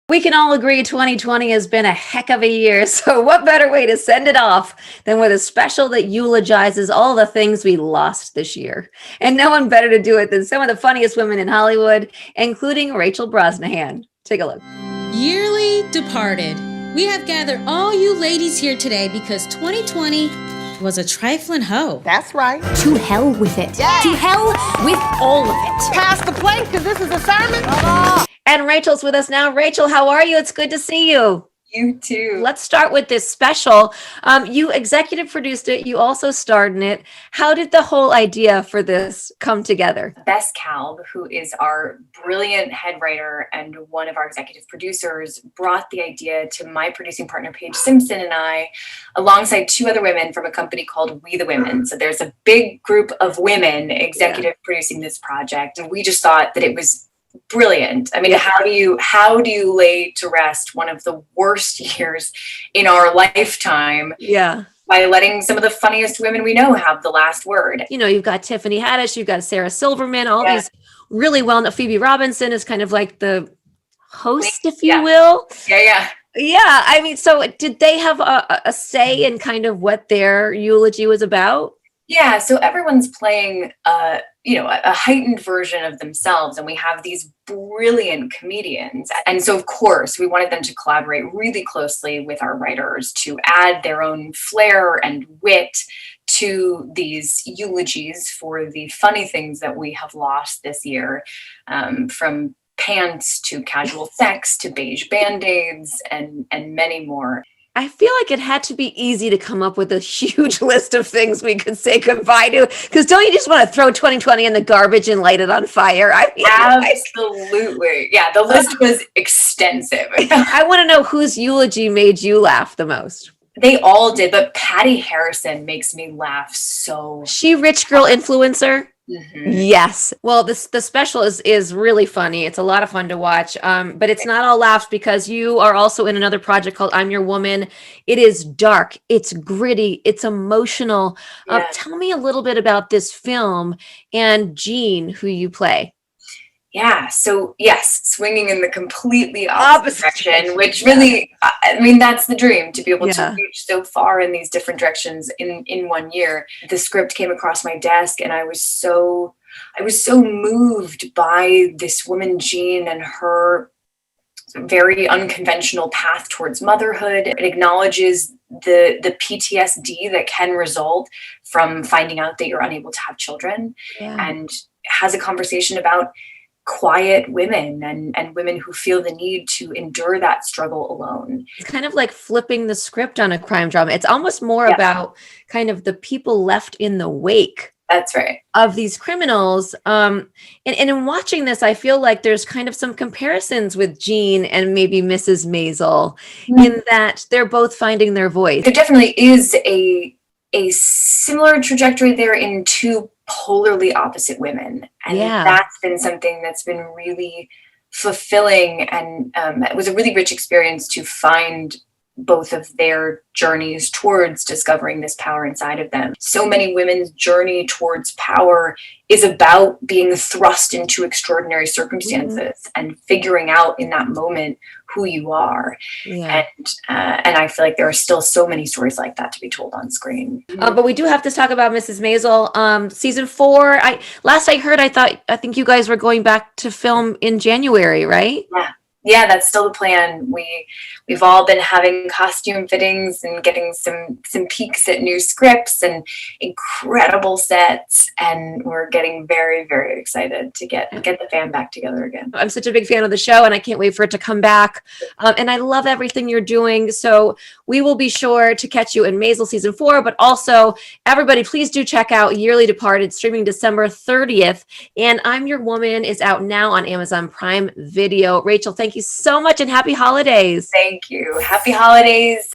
We can all agree 2020 has been a heck of a year. So, what better way to send it off than with a special that eulogizes all the things we lost this year? And no one better to do it than some of the funniest women in Hollywood, including Rachel Brosnahan. Take a look. Yearly departed. We have gathered all you ladies here today because 2020 was a trifling hoe. That's right. To hell with it. Yes. To hell with all of it. Pass the plate, because this is a sermon. And Rachel's with us now. Rachel, how are you? It's good to see you. You too. Let's start with this special. You executive produced it. You also starred in it. How did the whole idea for this come together? Bess Kalb, who is our brilliant head writer and one of our executive producers, brought the idea to my producing partner, Paige Simpson, and I, alongside two other women from a company called We the Women. So there's a big group of women executive producing this project. And we just thought that it was brilliant. I mean, how do you lay to rest one of the worst years in our lifetime? Yeah. By letting some of the funniest women we know have the last word. You know, you've got Tiffany Haddish, you've got Sarah Silverman, all these really well-known. Phoebe Robinson is kind of like the host, if you will. Yeah. Yeah. I mean, so did they have a say in kind of what their eulogy was about? Yeah. So everyone's playing a heightened version of themselves, and we have these brilliant comedians. And so, of course, we wanted them to collaborate really closely with our writers to add their own flair and wit to these eulogies for the funny things that we have lost this year, from pants to casual sex to beige Band-Aids and many more. I feel like it had to be easy to come up with a huge list of things we could say goodbye to. Because don't you just want to throw 2020 in the garbage and light it on fire? I mean, absolutely. Yeah, the list was extensive. I want to know whose eulogy made you laugh the most. They all did, but Patty Harrison makes me laugh so. She rich girl influencer? Mm-hmm. Yes. Well, the special is really funny. It's a lot of fun to watch. But it's not all laughs because you are also in another project called I'm Your Woman. It is dark. It's gritty. It's emotional. Tell me a little bit about this film and Jean, who you play. Yeah. So yes, swinging in the completely opposite direction, which really, I mean, that's the dream, to be able to reach so far in these different directions in 1 year. The script came across my desk and I was so moved by this woman, Jean, and her very unconventional path towards motherhood. It acknowledges the PTSD that can result from finding out that you're unable to have children, and has a conversation about quiet women and women who feel the need to endure that struggle alone. It's kind of like flipping the script on a crime drama. It's almost more about kind of the people left in the wake. That's right. Of these criminals. And in watching this, I feel like there's kind of some comparisons with Jean and maybe Mrs. Maisel in that they're both finding their voice. There definitely is a similar trajectory there in two polarly opposite women. And that's been something that's been really fulfilling. And it was a really rich experience to find both of their journeys towards discovering this power inside of them. So many women's journey towards power is about being thrust into extraordinary circumstances and figuring out in that moment who you are. And I feel like there are still so many stories like that to be told on screen. But we do have to talk about Mrs. Maisel. Season 4. Last I heard, I think you guys were going back to film in January, right? Yeah, that's still the plan. We've all been having costume fittings and getting some peeks at new scripts and incredible sets, and we're getting very, very excited to get the fam back together again. I'm such a big fan of the show, and I can't wait for it to come back. And I love everything you're doing. So we will be sure to catch you in Maisel season 4, but also everybody, please do check out Yearly Departed, streaming December 30th. And I'm Your Woman is out now on Amazon Prime Video. Rachel, thank you so much and happy holidays. Thank you. Happy holidays.